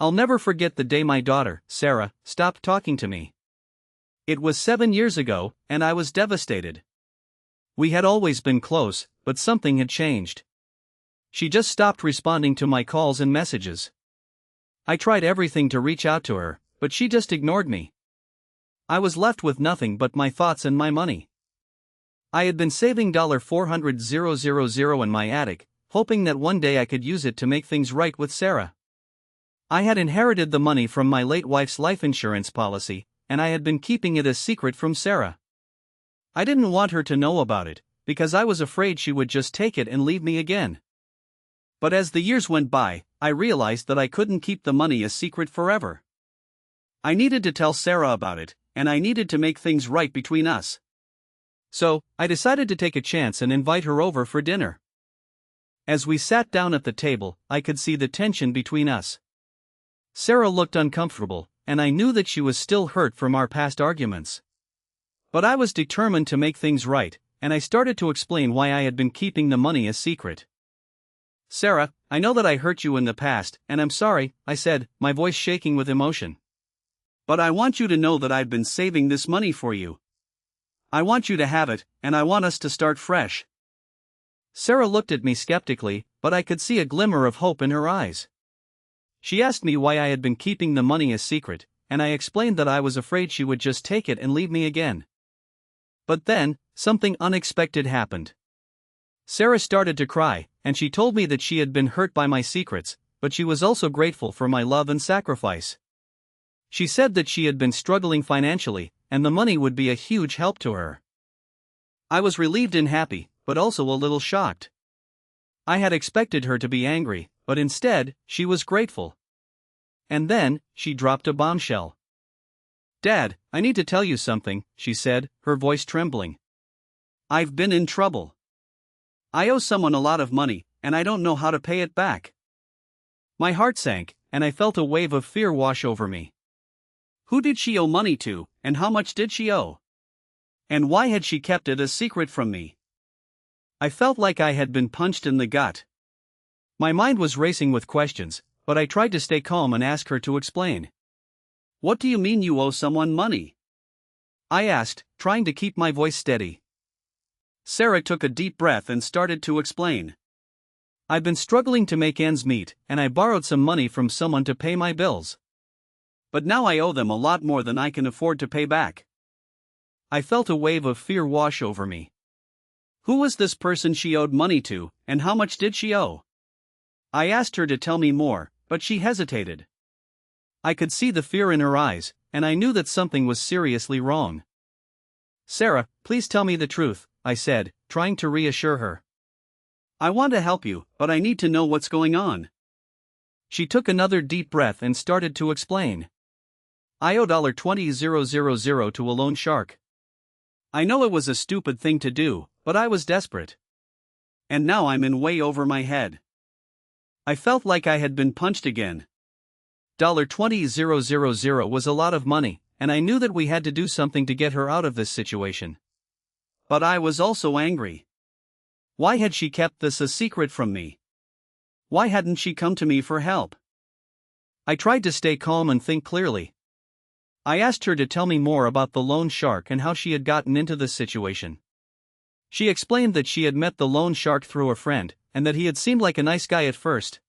I'll never forget the day my daughter, Sarah, stopped talking to me. It was 7 years ago, and I was devastated. We had always been close, but something had changed. She just stopped responding to my calls and messages. I tried everything to reach out to her, but she just ignored me. I was left with nothing but my thoughts and my money. I had been saving $400,000 in my attic, hoping that one day I could use it to make things right with Sarah. I had inherited the money from my late wife's life insurance policy, and I had been keeping it a secret from Sarah. I didn't want her to know about it, because I was afraid she would just take it and leave me again. But as the years went by, I realized that I couldn't keep the money a secret forever. I needed to tell Sarah about it, and I needed to make things right between us. So, I decided to take a chance and invite her over for dinner. As we sat down at the table, I could see the tension between us. Sarah looked uncomfortable, and I knew that she was still hurt from our past arguments. But I was determined to make things right, and I started to explain why I had been keeping the money a secret. "Sarah, I know that I hurt you in the past, and I'm sorry," I said, my voice shaking with emotion. "But I want you to know that I've been saving this money for you. I want you to have it, and I want us to start fresh." Sarah looked at me skeptically, but I could see a glimmer of hope in her eyes. She asked me why I had been keeping the money a secret, and I explained that I was afraid she would just take it and leave me again. But then, something unexpected happened. Sarah started to cry, and she told me that she had been hurt by my secrets, but she was also grateful for my love and sacrifice. She said that she had been struggling financially, and the money would be a huge help to her. I was relieved and happy, but also a little shocked. I had expected her to be angry, but instead, she was grateful. And then, she dropped a bombshell. "Dad, I need to tell you something," she said, her voice trembling. "I've been in trouble. I owe someone a lot of money, and I don't know how to pay it back." My heart sank, and I felt a wave of fear wash over me. Who did she owe money to, and how much did she owe? And why had she kept it a secret from me? I felt like I had been punched in the gut. My mind was racing with questions, but I tried to stay calm and ask her to explain. "What do you mean you owe someone money?" I asked, trying to keep my voice steady. Sarah took a deep breath and started to explain. "I've been struggling to make ends meet, and I borrowed some money from someone to pay my bills. But now I owe them a lot more than I can afford to pay back." I felt a wave of fear wash over me. Who was this person she owed money to, and how much did she owe? I asked her to tell me more, but she hesitated. I could see the fear in her eyes, and I knew that something was seriously wrong. "Sarah, please tell me the truth," I said, trying to reassure her. "I want to help you, but I need to know what's going on." She took another deep breath and started to explain. "I owe $20,000 to a loan shark. I know it was a stupid thing to do, but I was desperate. And now I'm in way over my head." I felt like I had been punched again. $20,000 was a lot of money, and I knew that we had to do something to get her out of this situation. But I was also angry. Why had she kept this a secret from me? Why hadn't she come to me for help? I tried to stay calm and think clearly. I asked her to tell me more about the loan shark and how she had gotten into this situation. She explained that she had met the loan shark through a friend, and that he had seemed like a nice guy at first.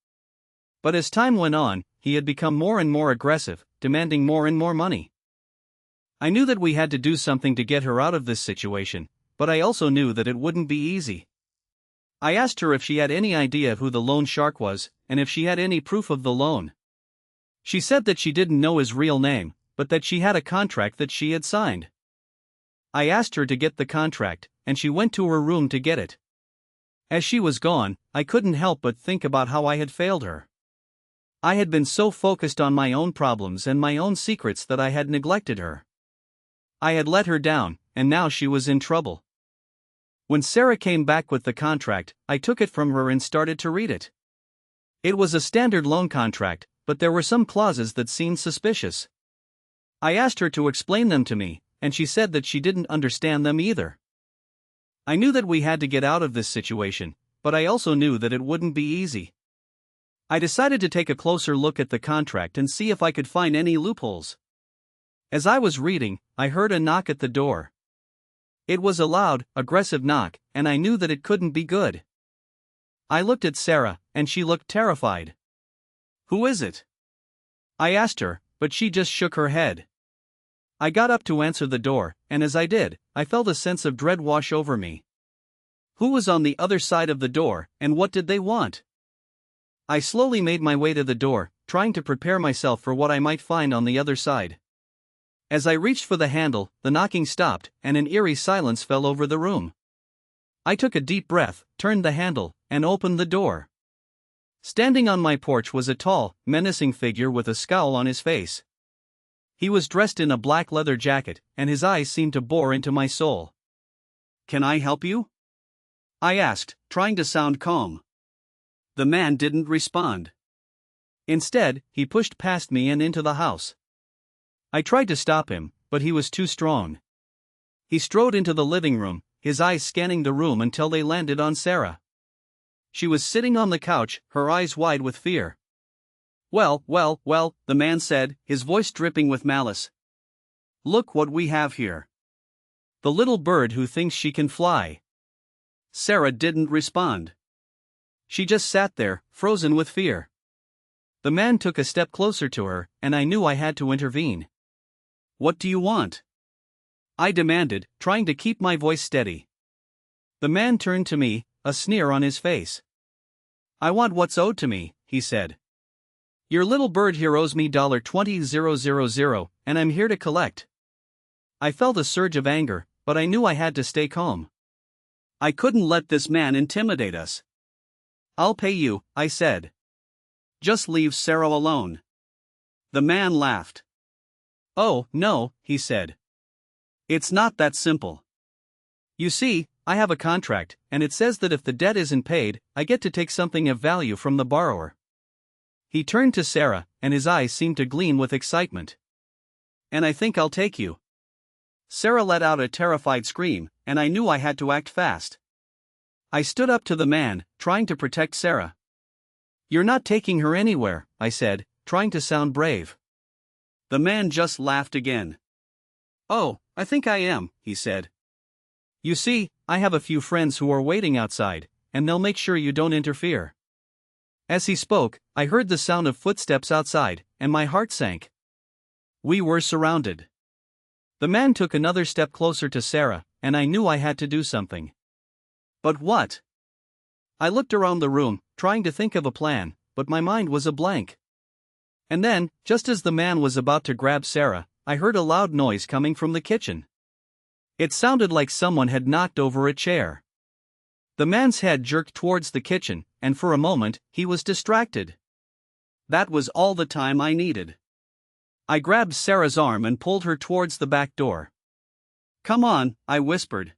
But as time went on, he had become more and more aggressive, demanding more and more money. I knew that we had to do something to get her out of this situation, but I also knew that it wouldn't be easy. I asked her if she had any idea who the loan shark was, and if she had any proof of the loan. She said that she didn't know his real name, but that she had a contract that she had signed. I asked her to get the contract, and she went to her room to get it. As she was gone, I couldn't help but think about how I had failed her. I had been so focused on my own problems and my own secrets that I had neglected her. I had let her down, and now she was in trouble. When Sarah came back with the contract, I took it from her and started to read it. It was a standard loan contract, but there were some clauses that seemed suspicious. I asked her to explain them to me, and she said that she didn't understand them either. I knew that we had to get out of this situation, but I also knew that it wouldn't be easy. I decided to take a closer look at the contract and see if I could find any loopholes. As I was reading, I heard a knock at the door. It was a loud, aggressive knock, and I knew that it couldn't be good. I looked at Sarah, and she looked terrified. "Who is it?" I asked her, but she just shook her head. I got up to answer the door, and as I did, I felt a sense of dread wash over me. Who was on the other side of the door, and what did they want? I slowly made my way to the door, trying to prepare myself for what I might find on the other side. As I reached for the handle, the knocking stopped, and an eerie silence fell over the room. I took a deep breath, turned the handle, and opened the door. Standing on my porch was a tall, menacing figure with a scowl on his face. He was dressed in a black leather jacket, and his eyes seemed to bore into my soul. "Can I help you?" I asked, trying to sound calm. The man didn't respond. Instead, he pushed past me and into the house. I tried to stop him, but he was too strong. He strode into the living room, his eyes scanning the room until they landed on Sarah. She was sitting on the couch, her eyes wide with fear. "Well, the man said, his voice dripping with malice. "Look what we have here. The little bird who thinks she can fly." Sarah didn't respond. She just sat there, frozen with fear. The man took a step closer to her, and I knew I had to intervene. "What do you want?" I demanded, trying to keep my voice steady. The man turned to me, a sneer on his face. "I want what's owed to me," he said. "Your little bird here owes me $20,000, and I'm here to collect." I felt a surge of anger, but I knew I had to stay calm. I couldn't let this man intimidate us. "I'll pay you," I said. "Just leave Sarah alone." The man laughed. "Oh, no," he said. "It's not that simple. You see, I have a contract, and it says that if the debt isn't paid, I get to take something of value from the borrower." He turned to Sarah, and his eyes seemed to gleam with excitement. "And I think I'll take you." Sarah let out a terrified scream, and I knew I had to act fast. I stood up to the man, trying to protect Sarah. "You're not taking her anywhere," I said, trying to sound brave. The man just laughed again. "Oh, I think I am," he said. "You see, I have a few friends who are waiting outside, and they'll make sure you don't interfere." As he spoke, I heard the sound of footsteps outside, and my heart sank. We were surrounded. The man took another step closer to Sarah, and I knew I had to do something. But what? I looked around the room, trying to think of a plan, but my mind was a blank. And then, just as the man was about to grab Sarah, I heard a loud noise coming from the kitchen. It sounded like someone had knocked over a chair. The man's head jerked towards the kitchen, and for a moment, he was distracted. That was all the time I needed. I grabbed Sarah's arm and pulled her towards the back door. "Come on," I whispered.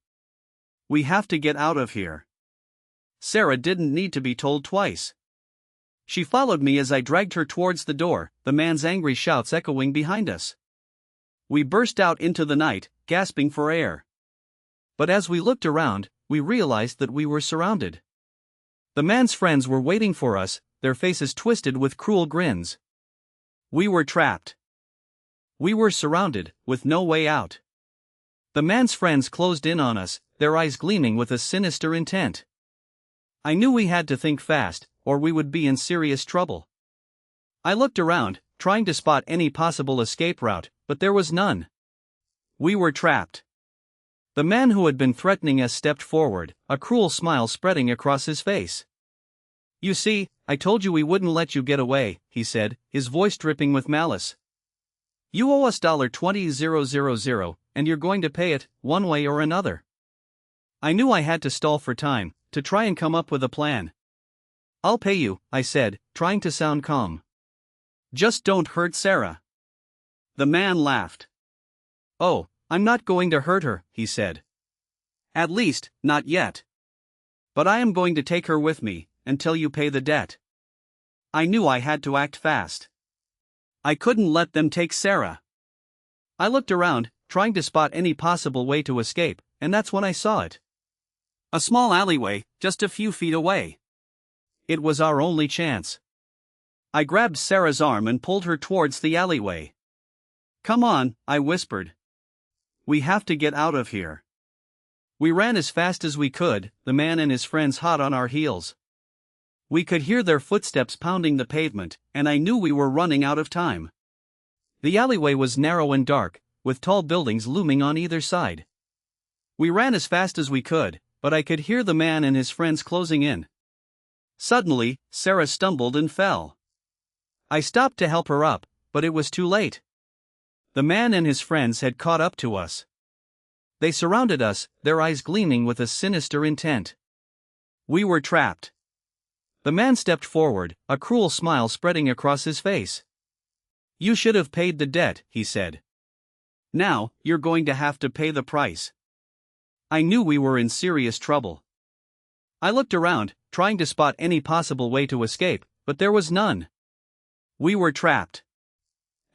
"We have to get out of here." Sarah didn't need to be told twice. She followed me as I dragged her towards the door, the man's angry shouts echoing behind us. We burst out into the night, gasping for air. But as we looked around, we realized that we were surrounded. The man's friends were waiting for us, their faces twisted with cruel grins. We were trapped. We were surrounded, with no way out. The man's friends closed in on us, their eyes gleaming with a sinister intent. I knew we had to think fast, or we would be in serious trouble. I looked around, trying to spot any possible escape route, but there was none. We were trapped. The man who had been threatening us stepped forward, a cruel smile spreading across his face. "You see, I told you we wouldn't let you get away," he said, his voice dripping with malice. "You owe us $20,000, and you're going to pay it, one way or another." I knew I had to stall for time, to try and come up with a plan. "I'll pay you," I said, trying to sound calm. "Just don't hurt Sarah." The man laughed. "Oh, I'm not going to hurt her," he said. "At least, not yet. But I am going to take her with me, until you pay the debt." I knew I had to act fast. I couldn't let them take Sarah. I looked around, trying to spot any possible way to escape, and that's when I saw it. A small alleyway, just a few feet away. It was our only chance. I grabbed Sarah's arm and pulled her towards the alleyway. "Come on," I whispered. "We have to get out of here." We ran as fast as we could, the man and his friends hot on our heels. We could hear their footsteps pounding the pavement, and I knew we were running out of time. The alleyway was narrow and dark, with tall buildings looming on either side. We ran as fast as we could, but I could hear the man and his friends closing in. Suddenly, Sarah stumbled and fell. I stopped to help her up, but it was too late. The man and his friends had caught up to us. They surrounded us, their eyes gleaming with a sinister intent. We were trapped. The man stepped forward, a cruel smile spreading across his face. "You should have paid the debt," he said. "Now, you're going to have to pay the price." I knew we were in serious trouble. I looked around, trying to spot any possible way to escape, but there was none. We were trapped.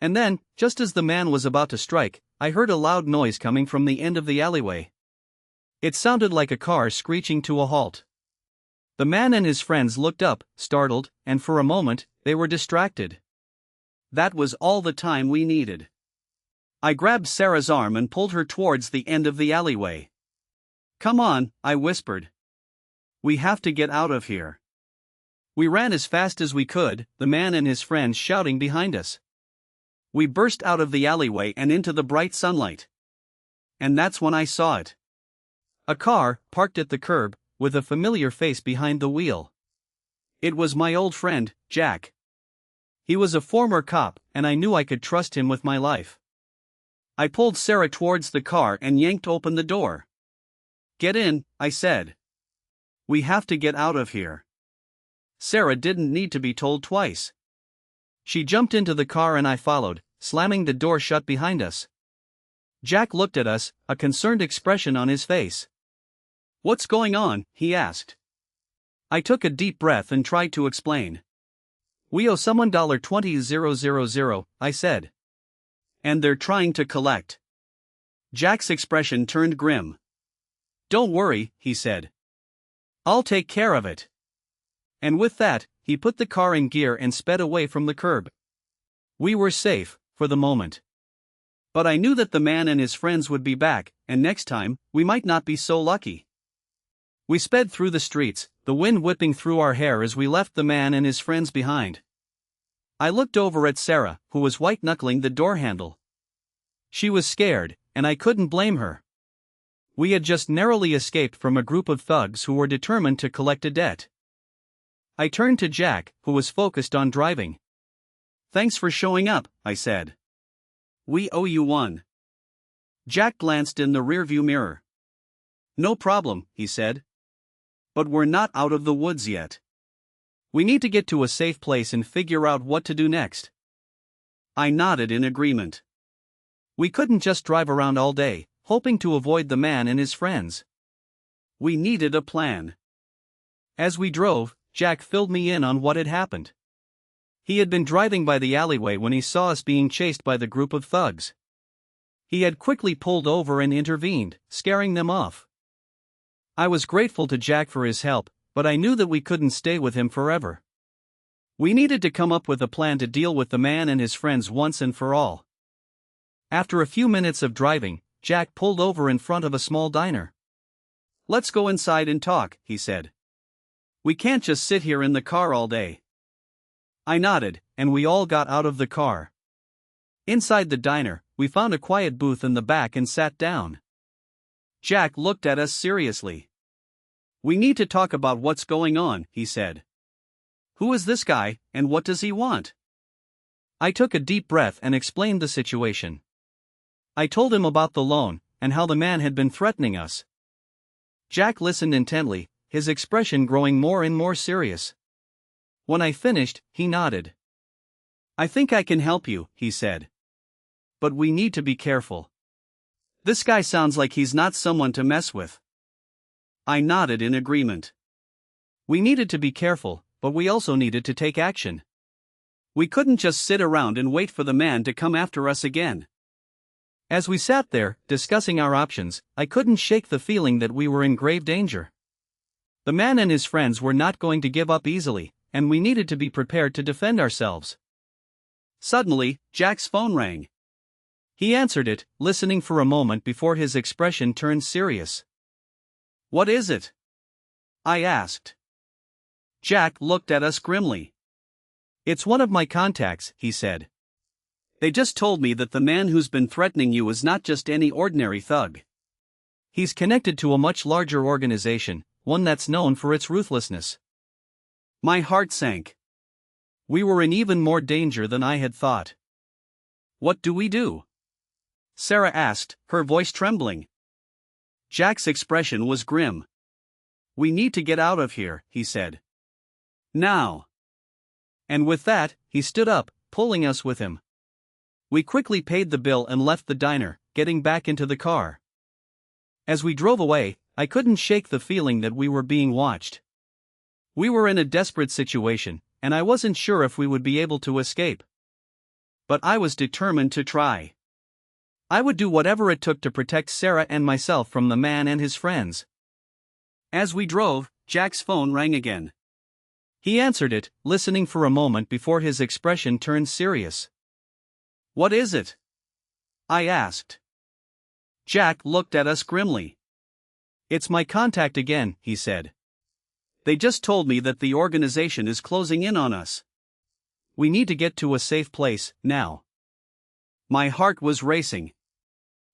And then, just as the man was about to strike, I heard a loud noise coming from the end of the alleyway. It sounded like a car screeching to a halt. The man and his friends looked up, startled, and for a moment, they were distracted. That was all the time we needed. I grabbed Sarah's arm and pulled her towards the end of the alleyway. "Come on," I whispered. "We have to get out of here." We ran as fast as we could, the man and his friends shouting behind us. We burst out of the alleyway and into the bright sunlight. And that's when I saw it. A car, parked at the curb, with a familiar face behind the wheel. It was my old friend, Jack. He was a former cop, and I knew I could trust him with my life. I pulled Sarah towards the car and yanked open the door. "Get in," I said. "We have to get out of here." Sarah didn't need to be told twice. She jumped into the car and I followed, slamming the door shut behind us. Jack looked at us, a concerned expression on his face. "What's going on?" he asked. I took a deep breath and tried to explain. "We owe someone $20,000, I said. "And they're trying to collect." Jack's expression turned grim. "Don't worry," he said. "I'll take care of it." And with that, he put the car in gear and sped away from the curb. We were safe, for the moment. But I knew that the man and his friends would be back, and next time, we might not be so lucky. We sped through the streets, the wind whipping through our hair as we left the man and his friends behind. I looked over at Sarah, who was white-knuckling the door handle. She was scared, and I couldn't blame her. We had just narrowly escaped from a group of thugs who were determined to collect a debt. I turned to Jack, who was focused on driving. "Thanks for showing up," I said. "We owe you one." Jack glanced in the rearview mirror. "No problem," he said. "But we're not out of the woods yet. We need to get to a safe place and figure out what to do next." I nodded in agreement. We couldn't just drive around all day, hoping to avoid the man and his friends. We needed a plan. As we drove, Jack filled me in on what had happened. He had been driving by the alleyway when he saw us being chased by the group of thugs. He had quickly pulled over and intervened, scaring them off. I was grateful to Jack for his help, but I knew that we couldn't stay with him forever. We needed to come up with a plan to deal with the man and his friends once and for all. After a few minutes of driving, Jack pulled over in front of a small diner. "Let's go inside and talk," he said. "We can't just sit here in the car all day." I nodded, and we all got out of the car. Inside the diner, we found a quiet booth in the back and sat down. Jack looked at us seriously. "We need to talk about what's going on," he said. "Who is this guy, and what does he want?" I took a deep breath and explained the situation. I told him about the loan, and how the man had been threatening us. Jack listened intently, his expression growing more and more serious. When I finished, he nodded. "I think I can help you," he said. "But we need to be careful. This guy sounds like he's not someone to mess with." I nodded in agreement. We needed to be careful, but we also needed to take action. We couldn't just sit around and wait for the man to come after us again. As we sat there, discussing our options, I couldn't shake the feeling that we were in grave danger. The man and his friends were not going to give up easily, and we needed to be prepared to defend ourselves. Suddenly, Jack's phone rang. He answered it, listening for a moment before his expression turned serious. "What is it?" I asked. Jack looked at us grimly. "It's one of my contacts," he said. "They just told me that the man who's been threatening you is not just any ordinary thug. He's connected to a much larger organization, one that's known for its ruthlessness." My heart sank. We were in even more danger than I had thought. "What do we do?" Sarah asked, her voice trembling. Jack's expression was grim. "We need to get out of here," he said. "Now." And with that, he stood up, pulling us with him. We quickly paid the bill and left the diner, getting back into the car. As we drove away, I couldn't shake the feeling that we were being watched. We were in a desperate situation, and I wasn't sure if we would be able to escape. But I was determined to try. I would do whatever it took to protect Sarah and myself from the man and his friends. As we drove, Jack's phone rang again. He answered it, listening for a moment before his expression turned serious. "What is it?" I asked. Jack looked at us grimly. "It's my contact again," he said. "They just told me that the organization is closing in on us. We need to get to a safe place, now." My heart was racing.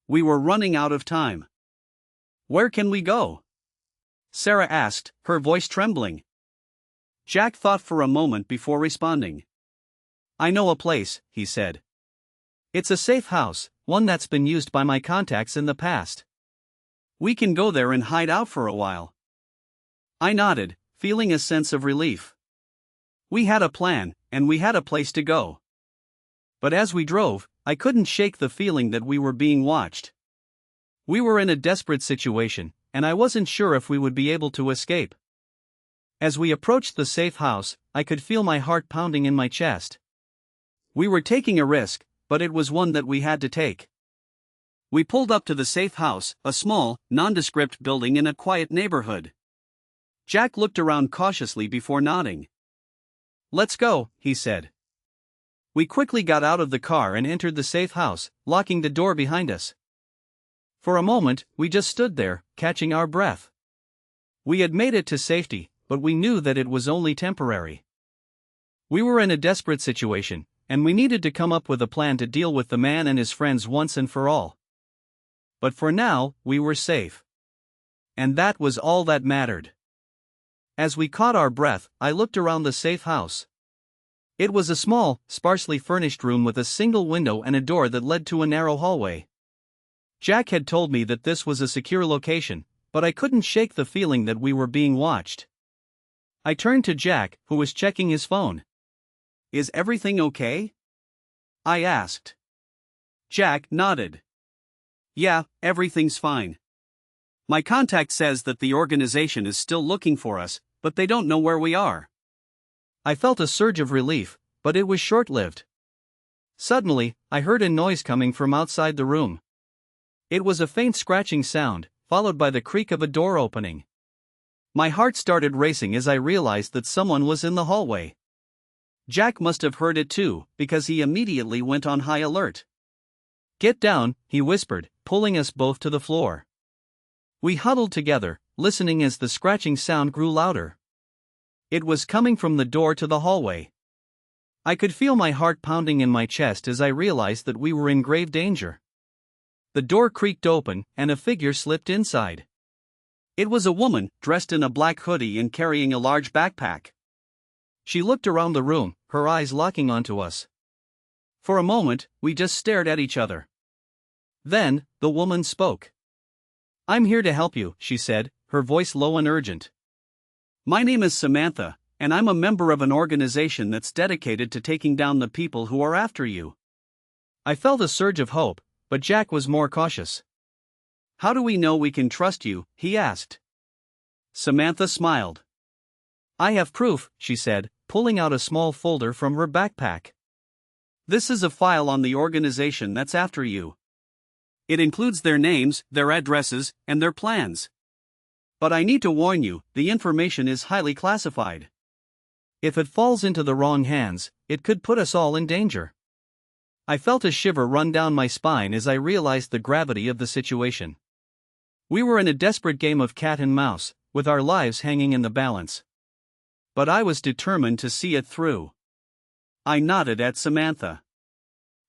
We were running out of time. "Where can we go?" Sarah asked, her voice trembling. Jack thought for a moment before responding. "I know a place," he said. "It's a safe house, one that's been used by my contacts in the past. We can go there and hide out for a while." I nodded, feeling a sense of relief. We had a plan, and we had a place to go. But as we drove, I couldn't shake the feeling that we were being watched. We were in a desperate situation, and I wasn't sure if we would be able to escape. As we approached the safe house, I could feel my heart pounding in my chest. We were taking a risk, but it was one that we had to take. We pulled up to the safe house, a small, nondescript building in a quiet neighborhood. Jack looked around cautiously before nodding. "Let's go," he said. We quickly got out of the car and entered the safe house, locking the door behind us. For a moment, we just stood there, catching our breath. We had made it to safety, but we knew that it was only temporary. We were in a desperate situation, and we needed to come up with a plan to deal with the man and his friends once and for all. But for now, we were safe. And that was all that mattered. As we caught our breath, I looked around the safe house. It was a small, sparsely furnished room with a single window and a door that led to a narrow hallway. Jack had told me that this was a secure location, but I couldn't shake the feeling that we were being watched. I turned to Jack, who was checking his phone. "Is everything okay?" I asked. Jack nodded. "Yeah, everything's fine. My contact says that the organization is still looking for us, but they don't know where we are." I felt a surge of relief, but it was short-lived. Suddenly, I heard a noise coming from outside the room. It was a faint scratching sound, followed by the creak of a door opening. My heart started racing as I realized that someone was in the hallway. Jack must have heard it too, because he immediately went on high alert. "Get down," he whispered, pulling us both to the floor. We huddled together, listening as the scratching sound grew louder. It was coming from the door to the hallway. I could feel my heart pounding in my chest as I realized that we were in grave danger. The door creaked open, and a figure slipped inside. It was a woman, dressed in a black hoodie and carrying a large backpack. She looked around the room, her eyes locking onto us. For a moment, we just stared at each other. Then, the woman spoke. "I'm here to help you," she said, her voice low and urgent. "My name is Samantha, and I'm a member of an organization that's dedicated to taking down the people who are after you." I felt a surge of hope, but Jack was more cautious. "How do we know we can trust you?" he asked. Samantha smiled. "I have proof," she said, pulling out a small folder from her backpack. "This is a file on the organization that's after you. It includes their names, their addresses, and their plans. But I need to warn you, the information is highly classified." If it falls into the wrong hands, it could put us all in danger. I felt a shiver run down my spine as I realized the gravity of the situation. We were in a desperate game of cat and mouse, with our lives hanging in the balance. But I was determined to see it through. I nodded at Samantha.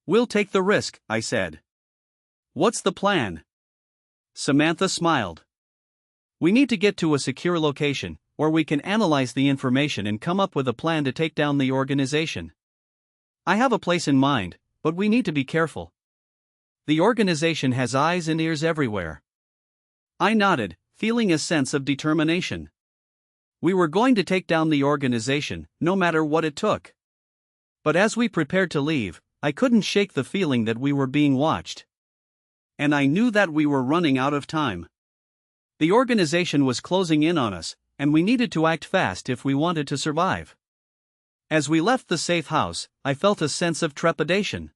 "We'll take the risk," I said. "What's the plan?" Samantha smiled. "We need to get to a secure location, where we can analyze the information and come up with a plan to take down the organization. I have a place in mind, but we need to be careful. The organization has eyes and ears everywhere." I nodded, feeling a sense of determination. We were going to take down the organization, no matter what it took. But as we prepared to leave, I couldn't shake the feeling that we were being watched. And I knew that we were running out of time. The organization was closing in on us, and we needed to act fast if we wanted to survive. As we left the safe house, I felt a sense of trepidation.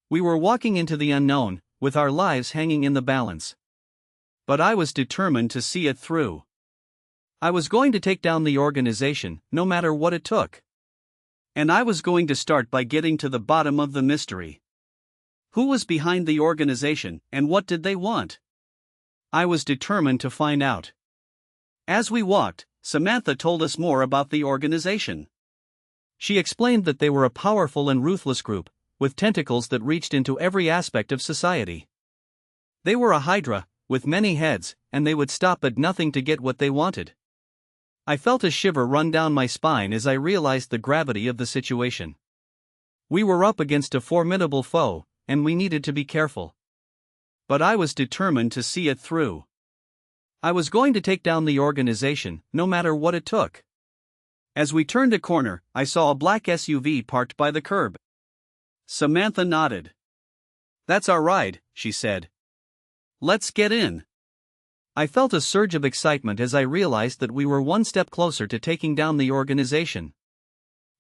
We were walking into the unknown, with our lives hanging in the balance. But I was determined to see it through. I was going to take down the organization, no matter what it took. And I was going to start by getting to the bottom of the mystery. Who was behind the organization, and what did they want? I was determined to find out. As we walked, Samantha told us more about the organization. She explained that they were a powerful and ruthless group, with tentacles that reached into every aspect of society. They were a hydra, with many heads, and they would stop at nothing to get what they wanted. I felt a shiver run down my spine as I realized the gravity of the situation. We were up against a formidable foe, and we needed to be careful. But I was determined to see it through. I was going to take down the organization, no matter what it took. As we turned a corner, I saw a black SUV parked by the curb. Samantha nodded. "That's our ride," she said. "Let's get in." I felt a surge of excitement as I realized that we were one step closer to taking down the organization.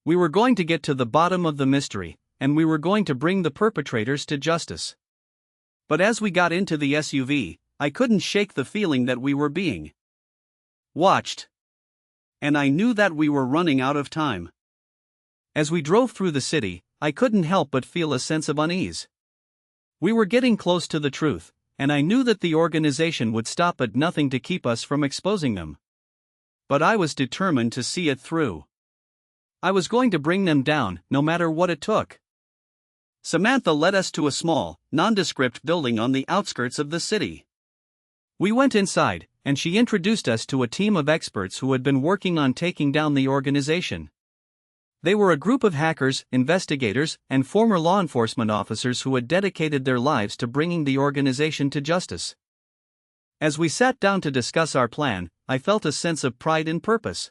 We were going to get to the bottom of the mystery, and we were going to bring the perpetrators to justice. But as we got into the SUV, I couldn't shake the feeling that we were being watched. And I knew that we were running out of time. As we drove through the city, I couldn't help but feel a sense of unease. We were getting close to the truth, and I knew that the organization would stop at nothing to keep us from exposing them. But I was determined to see it through. I was going to bring them down, no matter what it took. Samantha led us to a small, nondescript building on the outskirts of the city. We went inside, and she introduced us to a team of experts who had been working on taking down the organization. They were a group of hackers, investigators, and former law enforcement officers who had dedicated their lives to bringing the organization to justice. As we sat down to discuss our plan, I felt a sense of pride and purpose.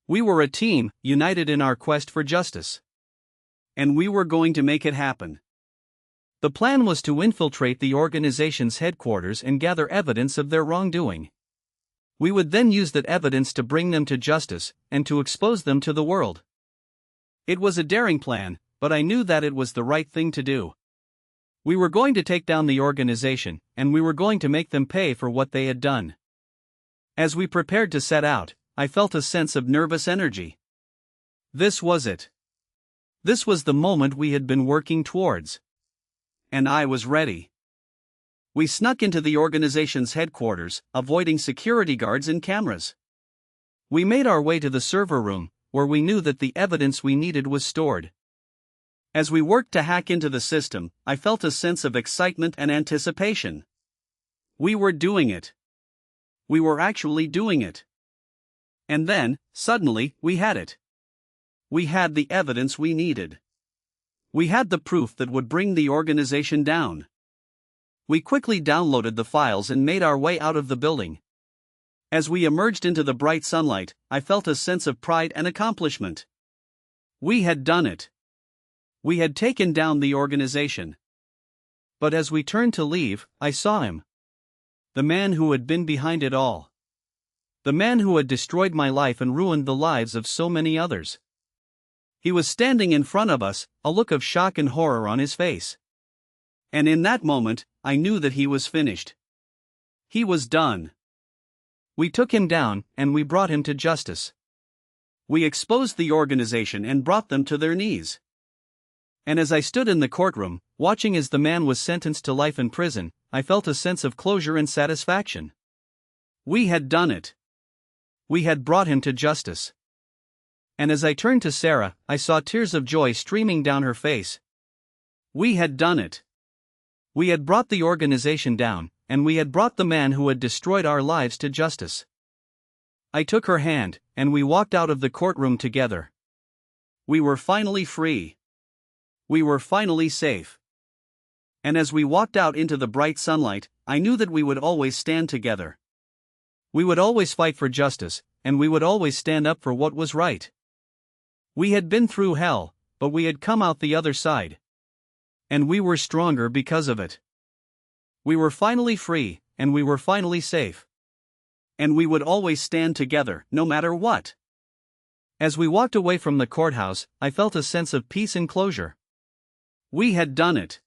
We were a team, united in our quest for justice. And we were going to make it happen. The plan was to infiltrate the organization's headquarters and gather evidence of their wrongdoing. We would then use that evidence to bring them to justice, and to expose them to the world. It was a daring plan, but I knew that it was the right thing to do. We were going to take down the organization, and we were going to make them pay for what they had done. As we prepared to set out, I felt a sense of nervous energy. This was it. This was the moment we had been working towards. And I was ready. We snuck into the organization's headquarters, avoiding security guards and cameras. We made our way to the server room, where we knew that the evidence we needed was stored. As we worked to hack into the system, I felt a sense of excitement and anticipation. We were doing it. We were actually doing it. And then, suddenly, we had it. We had the evidence we needed. We had the proof that would bring the organization down. We quickly downloaded the files and made our way out of the building. As we emerged into the bright sunlight, I felt a sense of pride and accomplishment. We had done it. We had taken down the organization. But as we turned to leave, I saw him. The man who had been behind it all. The man who had destroyed my life and ruined the lives of so many others. He was standing in front of us, a look of shock and horror on his face. And in that moment, I knew that he was finished. He was done. We took him down, and we brought him to justice. We exposed the organization and brought them to their knees. And as I stood in the courtroom, watching as the man was sentenced to life in prison, I felt a sense of closure and satisfaction. We had done it. We had brought him to justice. And as I turned to Sarah, I saw tears of joy streaming down her face. We had done it. We had brought the organization down, and we had brought the man who had destroyed our lives to justice. I took her hand, and we walked out of the courtroom together. We were finally free. We were finally safe. And as we walked out into the bright sunlight, I knew that we would always stand together. We would always fight for justice, and we would always stand up for what was right. We had been through hell, but we had come out the other side. And we were stronger because of it. We were finally free, and we were finally safe. And we would always stand together, no matter what. As we walked away from the courthouse, I felt a sense of peace and closure. We had done it.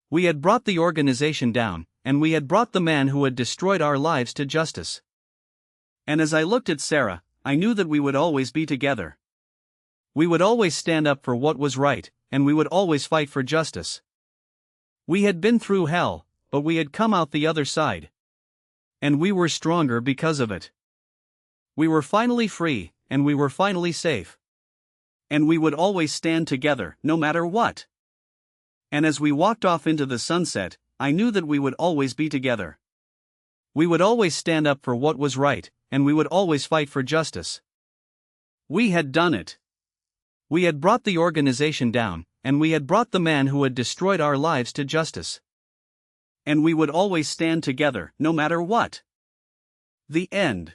We had brought the organization down, and we had brought the man who had destroyed our lives to justice. And as I looked at Sarah, I knew that we would always be together. We would always stand up for what was right, and we would always fight for justice. We had been through hell, but we had come out the other side. And we were stronger because of it. We were finally free, and we were finally safe. And we would always stand together, no matter what. And as we walked off into the sunset, I knew that we would always be together. We would always stand up for what was right, and we would always fight for justice. We had done it. We had brought the organization down, and we had brought the man who had destroyed our lives to justice. And we would always stand together, no matter what. The end.